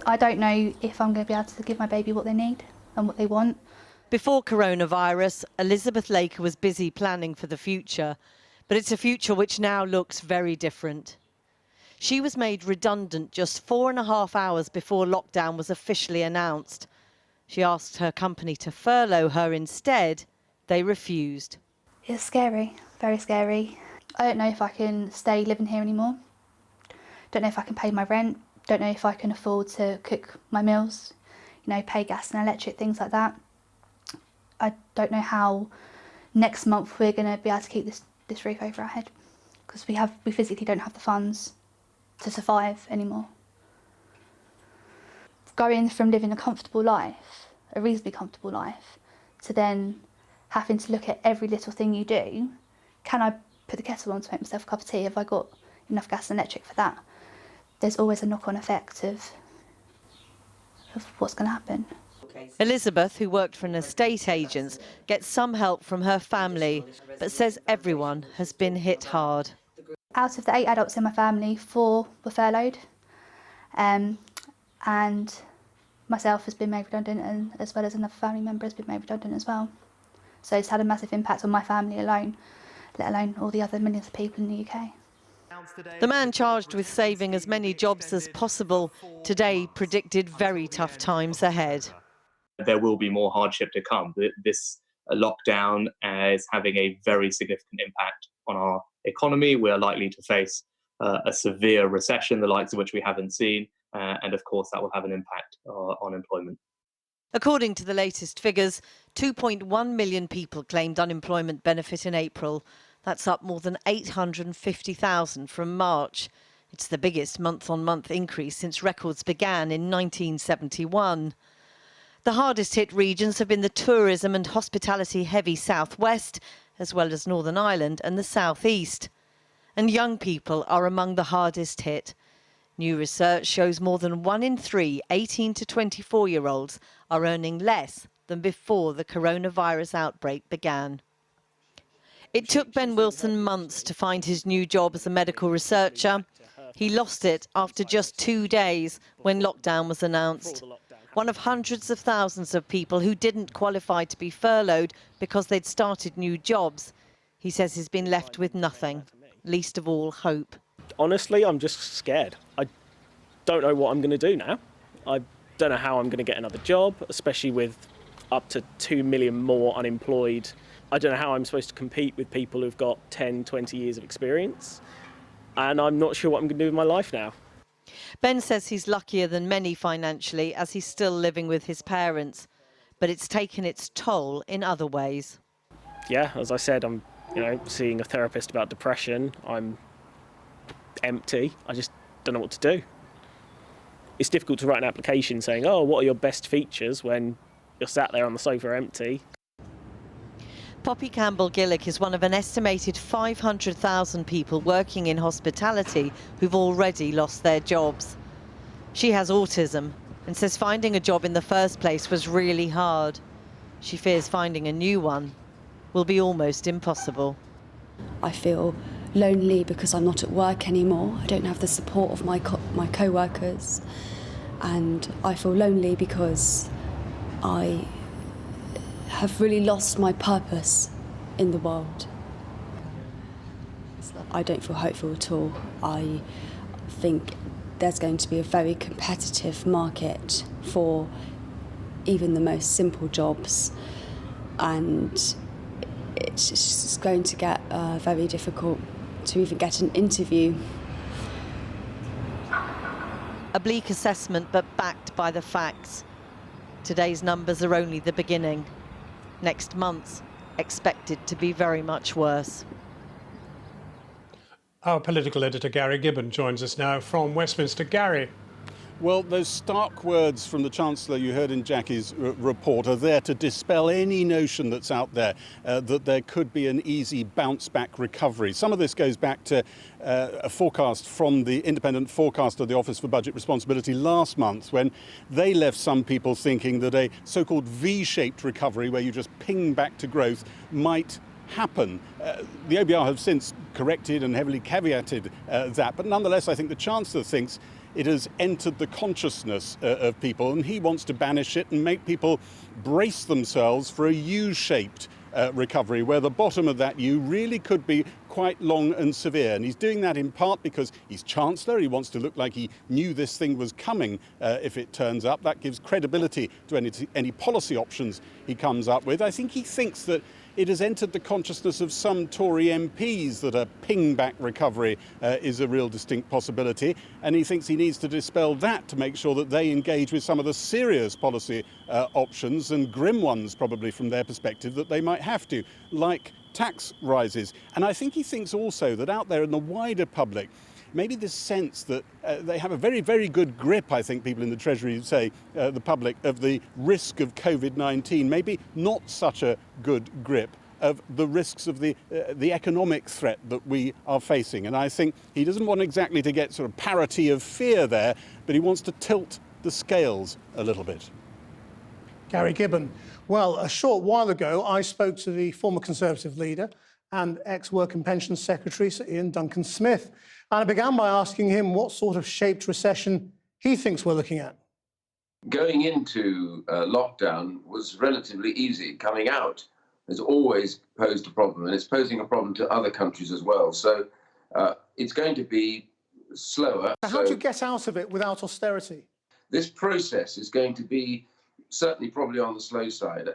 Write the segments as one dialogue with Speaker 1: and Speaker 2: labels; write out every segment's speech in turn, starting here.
Speaker 1: I don't know if I'm going to be able to give my baby what they need and what they want.
Speaker 2: Before coronavirus, Elizabeth Laker was busy planning for the future, but it's a future which now looks very different. She was made redundant just 4.5 hours before lockdown was officially announced. She asked her company to furlough her instead. They refused.
Speaker 1: It's scary, very scary. I don't know if I can stay living here anymore. Don't know if I can pay my rent. Don't know if I can afford to cook my meals, pay gas and electric, things like that. I don't know how next month we're going to be able to keep this roof over our head, because we physically don't have the funds to survive anymore. Going from living a comfortable life, a reasonably comfortable life, to then having to look at every little thing you do. Can I put the kettle on to make myself a cup of tea? Have I got enough gas and electric for that? There's always a knock-on effect of what's going to happen.
Speaker 2: Elizabeth, who worked for an estate agent, gets some help from her family, but says everyone has been hit hard.
Speaker 1: Out of the 8 adults in my family, 4 were furloughed, and myself has been made redundant, and as well as another family member has been made redundant as well. So it's had a massive impact on my family alone, let alone all the other millions of people in the UK.
Speaker 2: The man charged with saving as many jobs as possible today predicted very tough times ahead.
Speaker 3: There will be more hardship to come. This lockdown is having a very significant impact on our economy. We are likely to face a severe recession, the likes of which we haven't seen, and of course that will have an impact on employment.
Speaker 2: According to the latest figures, 2.1 million people claimed unemployment benefit in April. That's up more than 850,000 from March. It's the biggest month-on-month increase since records began in 1971. The hardest hit regions have been the tourism and hospitality-heavy southwest, as well as Northern Ireland and the southeast. And young people are among the hardest hit. New research shows more than 1 in 3 18 to 24-year-olds are earning less than before the coronavirus outbreak began. It took Ben Wilson months to find his new job as a medical researcher. He lost it after just 2 days when lockdown was announced. One of hundreds of thousands of people who didn't qualify to be furloughed because they'd started new jobs. He says he's been left with nothing, least of all hope.
Speaker 4: Honestly, I'm just scared. I don't know what I'm going to do now. I don't know how I'm going to get another job, especially with up to 2 million more unemployed. I don't know how I'm supposed to compete with people who've got 10, 20 years of experience. And I'm not sure what I'm going to do with my life now.
Speaker 2: Ben says he's luckier than many financially as he's still living with his parents. But it's taken its toll in other ways.
Speaker 4: Yeah, as I said, I'm seeing a therapist about depression. I'm empty. I just don't know what to do. It's difficult to write an application saying, oh, what are your best features when you're sat there on the sofa empty.
Speaker 2: Poppy Campbell-Gillick is one of an estimated 500,000 people working in hospitality who've already lost their jobs. She has autism and says finding a job in the first place was really hard. She fears finding a new one will be almost impossible.
Speaker 5: I feel lonely because I'm not at work anymore. I don't have the support of my co-workers, and I feel lonely because I have really lost my purpose in the world. I don't feel hopeful at all. I think there's going to be a very competitive market for even the most simple jobs, and it's just going to get very difficult to even get an interview.
Speaker 2: A bleak assessment, but backed by the facts. Today's numbers are only the beginning. Next month's expected to be very much worse.
Speaker 6: Our political editor Gary Gibbon joins us now from Westminster. Gary.
Speaker 7: Well, those stark words from the Chancellor you heard in Jackie's report are there to dispel any notion that's out there that there could be an easy bounce-back recovery. Some of this goes back to a forecast from the independent forecaster of the Office for Budget Responsibility last month, when they left some people thinking that a so-called V-shaped recovery, where you just ping back to growth, might happen. The OBR have since corrected and heavily caveated that, but nonetheless I think the Chancellor thinks it has entered the consciousness of people, and he wants to banish it and make people brace themselves for a U-shaped recovery, where the bottom of that U really could be quite long and severe. And he's doing that in part because he's Chancellor. He wants to look like he knew this thing was coming if it turns up. That gives credibility to any policy options he comes up with. I think he thinks that it has entered the consciousness of some Tory MPs that a ping-back recovery is a real distinct possibility, and he thinks he needs to dispel that to make sure that they engage with some of the serious policy options, and grim ones probably from their perspective, that they might have to, like tax rises. And I think he thinks also that out there in the wider public, maybe this sense that they have a very, very good grip, I think people in the Treasury say, the public, of the risk of COVID-19, maybe not such a good grip of the risks of the economic threat that we are facing. And I think he doesn't want exactly to get sort of parity of fear there, but he wants to tilt the scales a little bit.
Speaker 8: Gary Gibbon. Well, a short while ago, I spoke to the former Conservative leader and ex-Work and Pensions Secretary, Sir Ian Duncan-Smith. And I began by asking him what sort of shaped recession he thinks we're looking at.
Speaker 9: Going into lockdown was relatively easy. Coming out has always posed a problem, and it's posing a problem to other countries as well. So it's going to be slower.
Speaker 8: How do you get out of it without austerity?
Speaker 9: This process is going to be certainly probably on the slow side.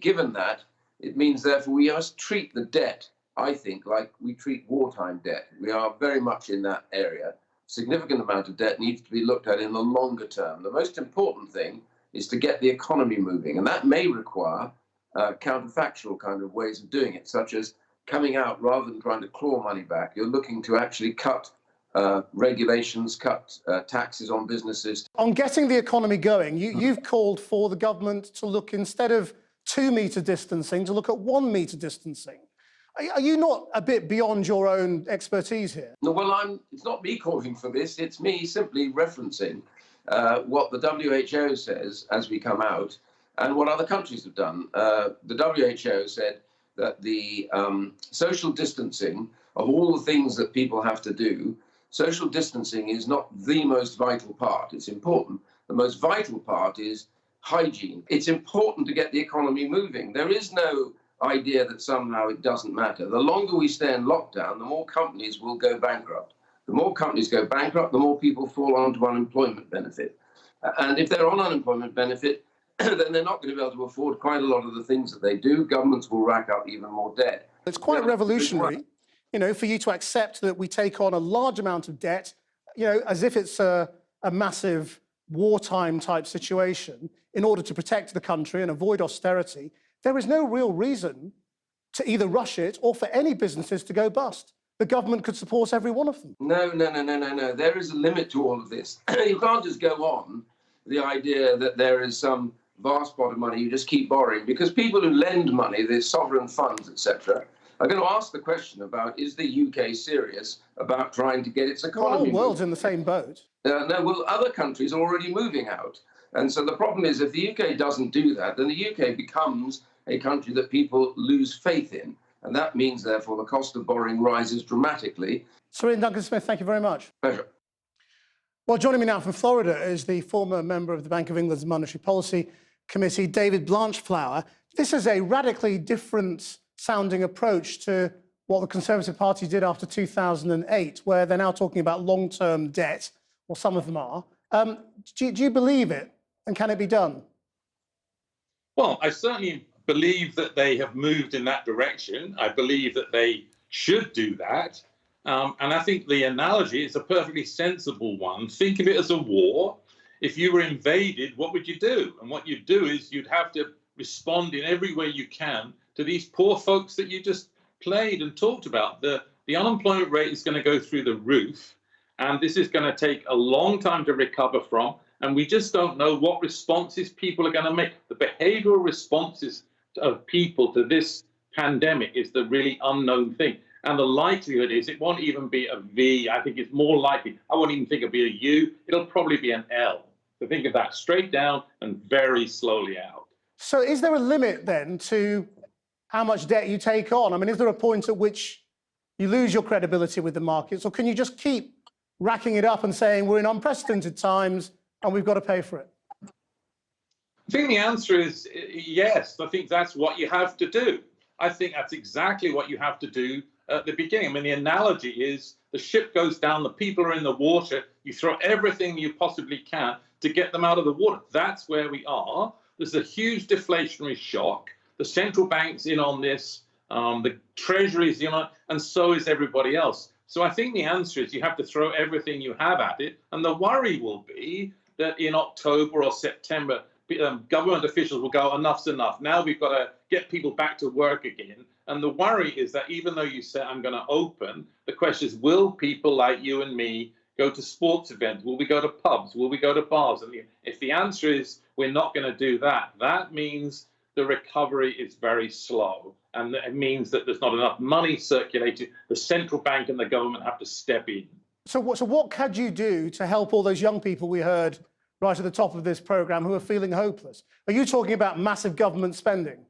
Speaker 9: Given that, it means therefore we must treat the debt, I think, like we treat wartime debt. We are very much in that area. Significant amount of debt needs to be looked at in the longer term. The most important thing is to get the economy moving, and that may require counterfactual kind of ways of doing it, such as coming out rather than trying to claw money back. You're looking to actually cut regulations, cut taxes on businesses.
Speaker 8: On getting the economy going, you've called for the government to look, instead of 2-metre distancing, to look at 1-metre distancing. Are you not a bit beyond your own expertise here?
Speaker 9: No, well, it's not me calling for this. It's me simply referencing what the WHO says as we come out and what other countries have done. The WHO said that the social distancing of all the things that people have to do, social distancing is not the most vital part. It's important. The most vital part is hygiene. It's important to get the economy moving. There is no idea that somehow it doesn't matter. The longer we stay in lockdown, the more companies will go bankrupt. The more companies go bankrupt, the more people fall onto unemployment benefit. And if they're on unemployment benefit, then they're not going to be able to afford quite a lot of the things that they do. Governments will rack up even more debt.
Speaker 8: It's quite revolutionary, you know, for you to accept that we take on a large amount of debt, you know, as if it's a massive wartime type situation in order to protect the country and avoid austerity. There is no real reason to either rush it or for any businesses to go bust. The government could support every one of them.
Speaker 9: No. There is a limit to all of this. You can't just go on the idea that there is some vast pot of money you just keep borrowing, because people who lend money, the sovereign funds, etc., are going to ask the question about, is the UK serious about trying to get its economy
Speaker 8: The whole world's in the same boat.
Speaker 9: No, well, other countries are already moving out. And so the problem is, if the UK doesn't do that, then the UK becomes a country that people lose faith in. And that means, therefore, the cost of borrowing rises dramatically.
Speaker 8: Sir Ian Duncan-Smith, thank you very much.
Speaker 9: Pleasure.
Speaker 8: Well, joining me now from Florida is the former member of the Bank of England's Monetary Policy Committee, David Blanchflower. This is a radically different sounding approach to what the Conservative Party did after 2008, where they're now talking about long-term debt, or some of them are. Do you believe it, and can it be done?
Speaker 10: Well, I certainly believe that they have moved in that direction. I believe that they should do that. And I think the analogy is a perfectly sensible one. Think of it as a war. If you were invaded, what would you do? And what you'd do is you'd have to respond in every way you can to these poor folks that you just played and talked about. The unemployment rate is going to go through the roof, and this is going to take a long time to recover from. And we just don't know what responses people are going to make. The behavioral responses of people to this pandemic is the really unknown thing. And the likelihood is it won't even be a V. I think it's more likely. I won't even think it'll be a U. It'll probably be an L. So think of that, straight down and very slowly out.
Speaker 8: So is there a limit then to how much debt you take on? I mean, is there a point at which you lose your credibility with the markets, or can you just keep racking it up and saying we're in unprecedented times and we've got to pay for it?
Speaker 10: I think the answer is yes. I think that's what you have to do. I think that's exactly what you have to do at the beginning. I mean, the analogy is the ship goes down, the people are in the water, you throw everything you possibly can to get them out of the water. That's where we are. There's a huge deflationary shock. The central bank's in on this, the Treasury's in on it, and so is everybody else. So I think the answer is you have to throw everything you have at it. And the worry will be that in October or September, government officials will go, enough's enough. Now we've got to get people back to work again. And the worry is that even though you say, I'm going to open, the question is, will people like you and me go to sports events? Will we go to pubs? Will we go to bars? And if the answer is we're not going to do that, that means the recovery is very slow. And it means that there's not enough money circulating. The central bank and the government have to step in.
Speaker 8: So what could you do to help all those young people we heard right at the top of this programme who are feeling hopeless? Are you talking about massive government spending?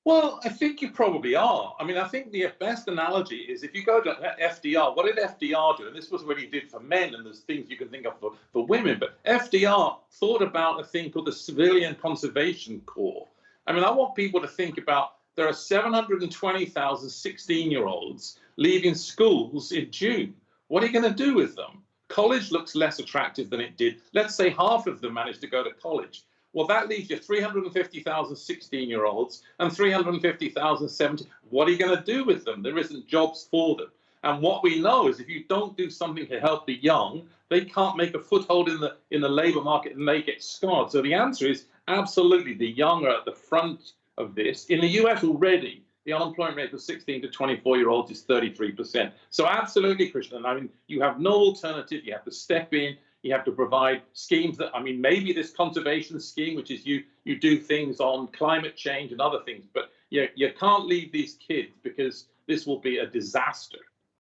Speaker 10: Well, I think you probably are. I mean, I think the best analogy is if you go to FDR, what did FDR do? And this was what he did for men, and there's things you can think of for women, but FDR thought about a thing called the Civilian Conservation Corps. I mean, I want people to think about there are 720,000 16-year-olds leaving schools in June. What are you going to do with them? College looks less attractive than it did. Let's say half of them managed to go to college. Well, that leaves you 350,000 16-year-olds and 350,000 17. What are you going to do with them? There isn't jobs for them. And what we know is if you don't do something to help the young, they can't make a foothold in the labour market and they get scarred. So the answer is absolutely the young are at the front of this. In the US already, the unemployment rate for 16 to 24-year-olds is 33%. So absolutely, Christian. I mean, you have no alternative. You have to step in. You have to provide schemes that, I mean, maybe this conservation scheme, which is you do things on climate change and other things, but you can't leave these kids because this will be a disaster.